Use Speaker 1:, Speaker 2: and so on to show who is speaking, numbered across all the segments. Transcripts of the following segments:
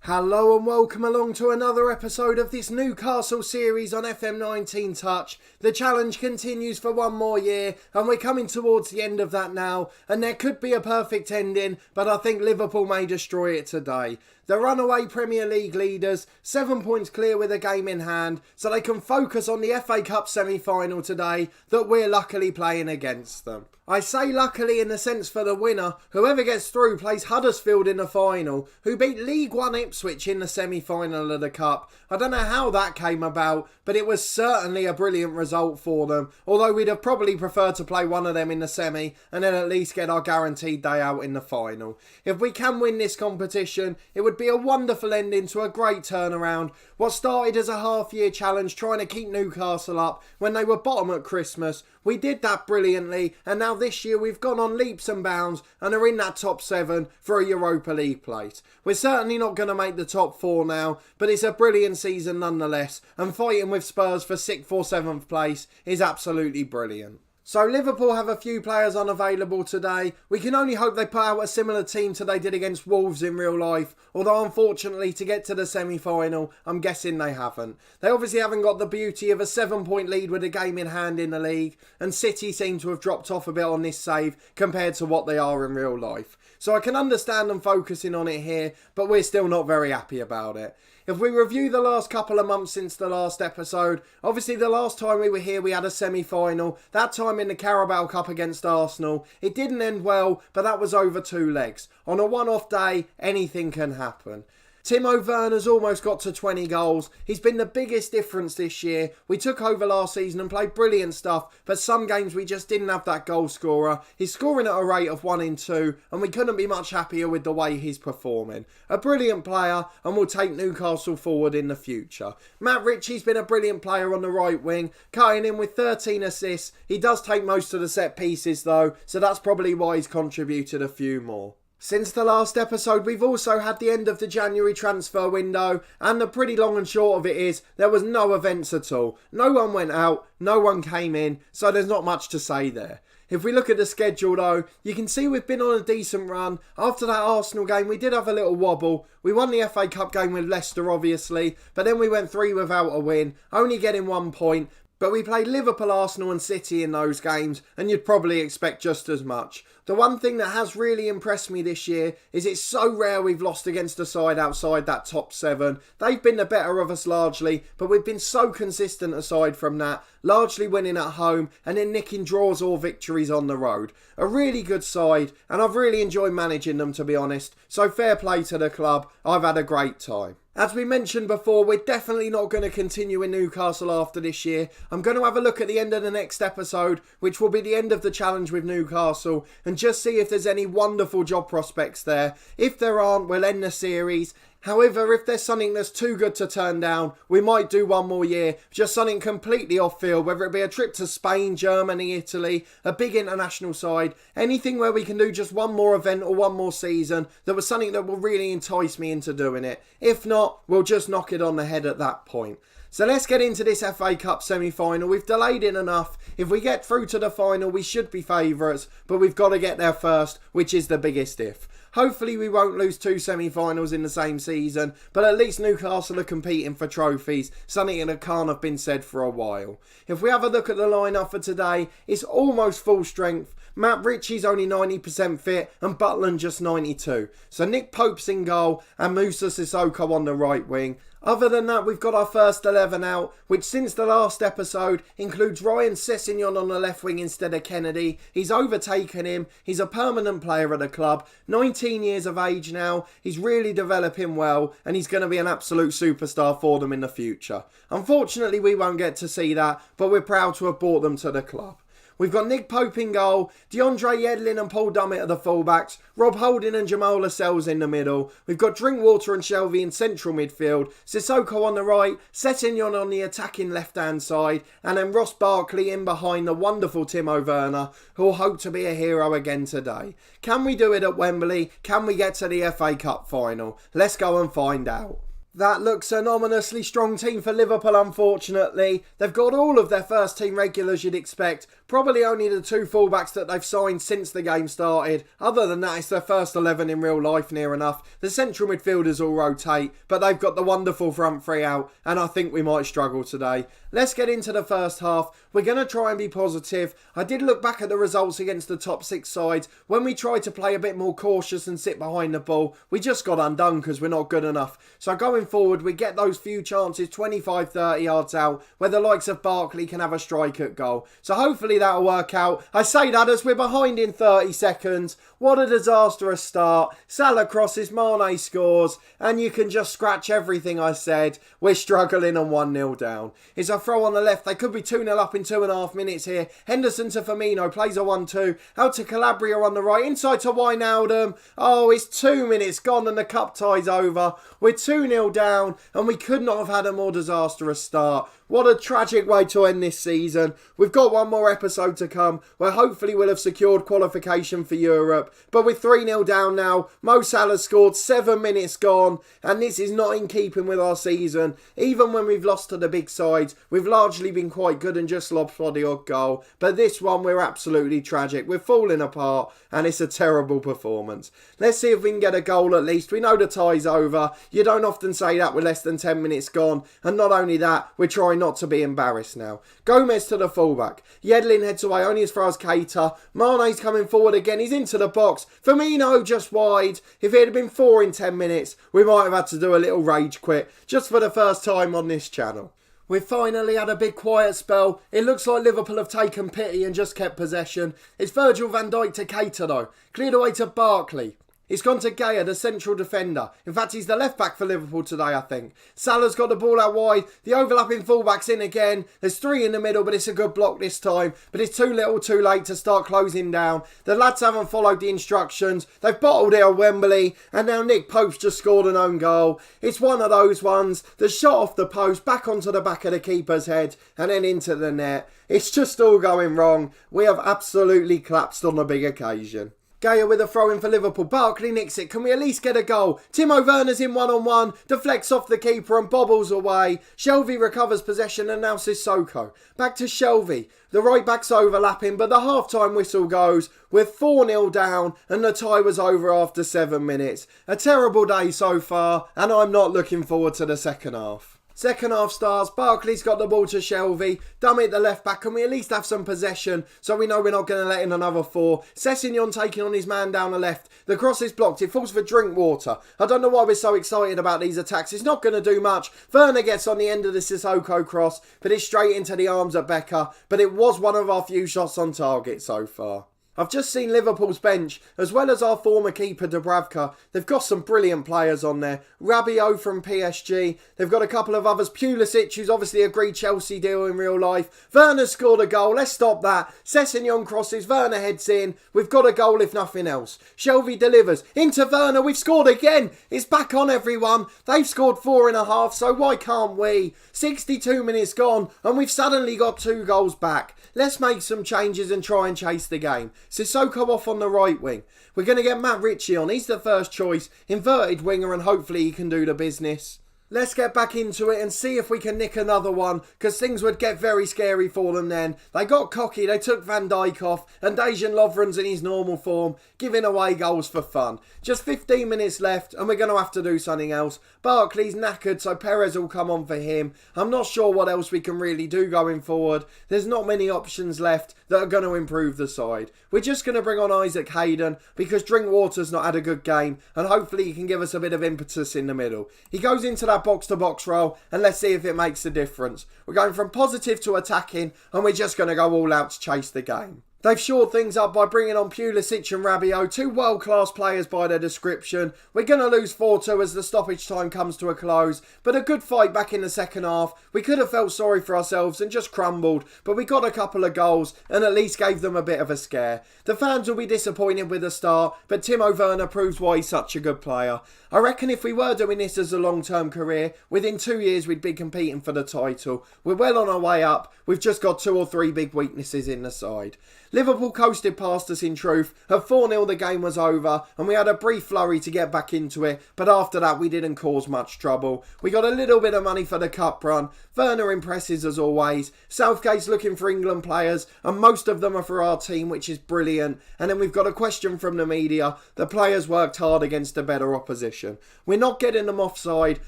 Speaker 1: Hello and welcome along to another episode of this Newcastle series on FM19 Touch. The challenge continues for one more year and we're coming towards the end of that now, and there could be a perfect ending, but I think Liverpool may destroy it today. The runaway Premier League leaders, 7 points clear with a game in hand, so they can focus on the FA Cup semi-final today that we're luckily playing against them. I say luckily in the sense for the winner, whoever gets through plays Huddersfield in the final, who beat League One Ipswich in the semi-final of the Cup. I don't know how that came about, but it was certainly a brilliant result for them, although we'd have probably preferred to play one of them in the semi and then at least get our guaranteed day out in the final. If we can win this competition, it would be a wonderful ending to a great turnaround. What started as a half-year challenge trying to keep Newcastle up when they were bottom at Christmas, we did that brilliantly, and now this year we've gone on leaps and bounds and are in that top 7 for a Europa League place. We're certainly not going to make the top 4 now, but it's a brilliant season nonetheless, and fighting with Spurs for 6th or 7th place is absolutely brilliant. So Liverpool have a few players unavailable today. We can only hope they put out a similar team to they did against Wolves in real life, although unfortunately to get to the semi-final, I'm guessing they haven't. They obviously haven't got the beauty of a 7-point lead with a game in hand in the league, and City seem to have dropped off a bit on this save compared to what they are in real life. So I can understand them focusing on it here, but we're still not very happy about it. If we review the last couple of months since the last episode, obviously the last time we were here we had a semi-final, that time in the Carabao Cup against Arsenal. It didn't end well, but that was over 2 legs. On a one-off day, anything can happen. Timo Werner's almost got to 20 goals. He's been the biggest difference this year. We took over last season and played brilliant stuff, but some games we just didn't have that goal scorer. He's scoring at a rate of 1 in 2, and we couldn't be much happier with the way he's performing. A brilliant player, and will take Newcastle forward in the future. Matt Ritchie's been a brilliant player on the right wing, cutting in with 13 assists. He does take most of the set pieces though, so that's probably why he's contributed a few more. Since the last episode, we've also had the end of the January transfer window, and the pretty long and short of it is, there was no events at all. No one went out, no one came in, so there's not much to say there. If we look at the schedule though, you can see we've been on a decent run. After that Arsenal game, we did have a little wobble. We won the FA Cup game with Leicester obviously, but then we went 3 without a win, only getting 1 point. But we played Liverpool, Arsenal and City in those games, and you'd probably expect just as much. The one thing that has really impressed me this year is it's so rare we've lost against a side outside that top 7. They've been the better of us largely, but we've been so consistent aside from that, largely winning at home and then nicking draws or victories on the road. A really good side, and I've really enjoyed managing them to be honest, so fair play to the club. I've had a great time. As we mentioned before, we're definitely not going to continue in Newcastle after this year. I'm going to have a look at the end of the next episode, which will be the end of the challenge with Newcastle, and just see if there's any wonderful job prospects there. If there aren't, we'll end the series. However, if there's something that's too good to turn down, we might do one more year, just something completely off field, whether it be a trip to Spain, Germany, Italy, a big international side, anything where we can do just one more event or one more season that was something that will really entice me into doing it. If not, we'll just knock it on the head at that point. So let's get into this FA Cup semi-final. We've delayed it enough. If we get through to the final, we should be favourites, but we've got to get there first, which is the biggest if. Hopefully we won't lose 2 semi-finals in the same season, but at least Newcastle are competing for trophies, something that can't have been said for a while. If we have a look at the lineup for today, it's almost full strength. Matt Ritchie's only 90% fit and Butland just 92. So Nick Pope's in goal and Moussa Sissoko on the right wing. Other than that, we've got our first 11 out, which since the last episode includes Ryan Sessegnon on the left wing instead of Kennedy. He's overtaken him. He's a permanent player at the club. 19 years of age now. He's really developing well, and he's going to be an absolute superstar for them in the future. Unfortunately, we won't get to see that, but we're proud to have brought them to the club. We've got Nick Pope in goal, DeAndre Yedlin and Paul Dummett are the fullbacks, Rob Holding and Jamal Lascelles in the middle. We've got Drinkwater and Shelvey in central midfield, Sissoko on the right, Sessegnon on the attacking left-hand side, and then Ross Barkley in behind the wonderful Timo Werner, who will hope to be a hero again today. Can we do it at Wembley? Can we get to the FA Cup final? Let's go and find out. That looks an ominously strong team for Liverpool, unfortunately. They've got all of their first team regulars you'd expect. Probably only the two fullbacks that they've signed since the game started. Other than that, it's their first 11 in real life near enough. The central midfielders all rotate, but they've got the wonderful front three out, and I think we might struggle today. Let's get into the first half. We're going to try and be positive. I did look back at the results against the top six sides. When we tried to play a bit more cautious and sit behind the ball, we just got undone because we're not good enough. So going forward, we get those few chances 25-30 yards out where the likes of Barkley can have a strike at goal. So hopefully that'll work out. I say that as we're behind in 30 seconds. What a disastrous start. Salah crosses, Mane scores, and you can just scratch everything I said. We're struggling and 1-0 down. It's a throw on the left. They could be 2-0 up in 2.5 minutes here. Henderson to Firmino, plays a 1-2. Out to Calabria on the right, inside to Wijnaldum. Oh, it's 2 minutes gone and the cup tie's over. We're 2-0 down and we could not have had a more disastrous start. What a tragic way to end this season. We've got one more episode to come where hopefully we'll have secured qualification for Europe. But we're 3-0 down now. Mo Salah scored, 7 minutes gone. And this is not in keeping with our season. Even when we've lost to the big sides, we've largely been quite good and just lobbed for the odd goal. But this one, we're absolutely tragic. We're falling apart and it's a terrible performance. Let's see if we can get a goal at least. We know the tie's over. You don't often say that with less than 10 minutes gone. And not only that, we're trying not to be embarrassed now. Gomez to the fullback. Yedlin heads away only as far as Keita. Mane's coming forward again. He's into the box. Firmino just wide. If it had been 4 in 10 minutes, we might have had to do a little rage quit just for the first time on this channel. We've finally had a big quiet spell. It looks like Liverpool have taken pity and just kept possession. It's Virgil van Dijk to Keita though. Cleared away to Barkley. It's gone to Gaya, the central defender. In fact, he's the left back for Liverpool today, I think. Salah's got the ball out wide. The overlapping fullback's in again. There's 3 in the middle, but it's a good block this time. But it's too little too late to start closing down. The lads haven't followed the instructions. They've bottled it on Wembley. And now Nick Pope's just scored an own goal. It's one of those ones. The shot off the post, back onto the back of the keeper's head, and then into the net. It's just all going wrong. We have absolutely collapsed on a big occasion. Gaya with a throw in for Liverpool. Barkley nicks it. Can we at least get a goal? Timo Werner's in one-on-one. Deflects off the keeper and bobbles away. Shelvey recovers possession and now Sissoko. Back to Shelvey. The right back's overlapping, but the half-time whistle goes. We're 4-0 down and the tie was over after 7 minutes. A terrible day so far and I'm not looking forward to the second half. Second half starts, Barkley's got the ball to Shelvey, dummy at the left back, and we at least have some possession so we know we're not going to let in another 4. Sessegnon taking on his man down the left, the cross is blocked, it falls for Drinkwater. I don't know why we're so excited about these attacks, it's not going to do much. Werner gets on the end of the Sissoko cross, but it's straight into the arms of Becker, but it was one of our few shots on target so far. I've just seen Liverpool's bench, as well as our former keeper Dubravka. They've got some brilliant players on there. Rabiot from PSG. They've got a couple of others. Pulisic, who's obviously agreed Chelsea deal in real life. Werner scored a goal. Let's stop that. Sessegnon crosses. Werner heads in. We've got a goal if nothing else. Shelvey delivers. Into Werner. We've scored again. It's back on everyone. They've scored 4.5, so why can't we? 62 minutes gone and we've suddenly got 2 goals back. Let's make some changes and try and chase the game. Sissoko off on the right wing. We're going to get Matt Ritchie on. He's the first choice. Inverted winger and hopefully he can do the business. Let's get back into it and see if we can nick another one, because things would get very scary for them then. They got cocky, they took Van Dijk off, and Dejan Lovren's in his normal form, giving away goals for fun. Just 15 minutes left, and we're going to have to do something else. Barkley's knackered, so Perez will come on for him. I'm not sure what else we can really do going forward. There's not many options left that are going to improve the side. We're just going to bring on Isaac Hayden, because Drinkwater's not had a good game, and hopefully he can give us a bit of impetus in the middle. He goes into that box-to-box role, and let's see if it makes a difference. We're going from positive to attacking, and we're just going to go all out to chase the game. They've shored things up by bringing on Pulisic and Rabiot, 2 world-class players by their description. We're going to lose 4-2 as the stoppage time comes to a close, but a good fight back in the second half. We could have felt sorry for ourselves and just crumbled, but we got a couple of goals and at least gave them a bit of a scare. The fans will be disappointed with the start, but Timo Werner proves why he's such a good player. I reckon if we were doing this as a long-term career, within 2 years we'd be competing for the title. We're well on our way up, we've just got 2 or 3 big weaknesses in the side. Liverpool coasted past us in truth. At 4-0 the game was over and we had a brief flurry to get back into it, but after that we didn't cause much trouble. We got a little bit of money for the cup run. Werner impresses as always. Southgate's looking for England players and most of them are for our team, which is brilliant. And then we've got a question from the media. The players worked hard against a better opposition. We're not getting them offside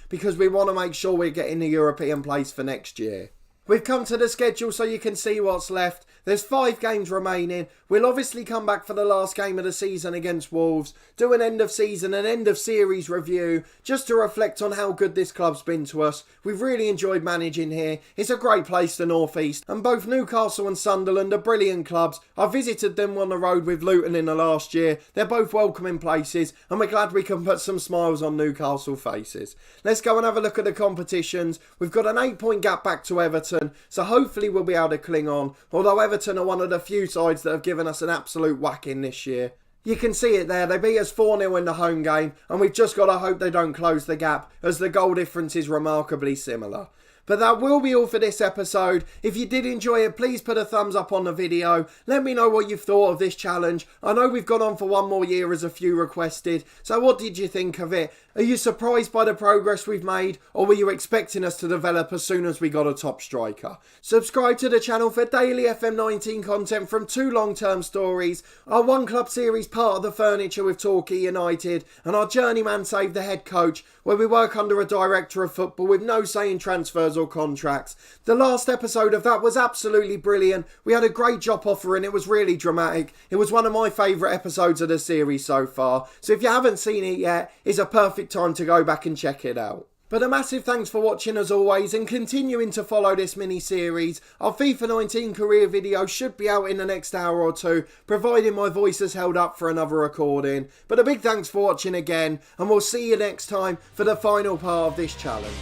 Speaker 1: because we want to make sure we're getting the European place for next year. We've come to the schedule so you can see what's left. There's 5 games remaining. We'll obviously come back for the last game of the season against Wolves, do an end of season and end of series review, just to reflect on how good this club's been to us. We've really enjoyed managing here. It's a great place, the North East, and both Newcastle and Sunderland are brilliant clubs. I visited them on the road with Luton in the last year. They're both welcoming places, and we're glad we can put some smiles on Newcastle faces. Let's go and have a look at the competitions. We've got an 8-point gap back to Everton, so hopefully we'll be able to cling on, although Everton are one of the few sides that have given us an absolute whacking this year. You can see it there, they beat us 4-0 in the home game, and we've just got to hope they don't close the gap, as the goal difference is remarkably similar. But that will be all for this episode. If you did enjoy it, please put a thumbs up on the video. Let me know what you've thought of this challenge. I know we've gone on for one more year as a few requested, so what did you think of it? Are you surprised by the progress we've made, or were you expecting us to develop as soon as we got a top striker? Subscribe to the channel for daily FM19 content from 2 long-term stories, our One Club series Part of the Furniture with Torquay United, and our Journeyman Save the Head Coach, where we work under a director of football with no say in transfers or contracts. The last episode of that was absolutely brilliant. We had a great job offer and it was really dramatic. It was one of my favourite episodes of the series so far, so if you haven't seen it yet, it's a perfect time to go back and check it out. But a massive thanks for watching as always and continuing to follow this mini-series. Our FIFA 19 career video should be out in the next hour or 2, providing my voice has held up for another recording. But a big thanks for watching again, and we'll see you next time for the final part of this challenge.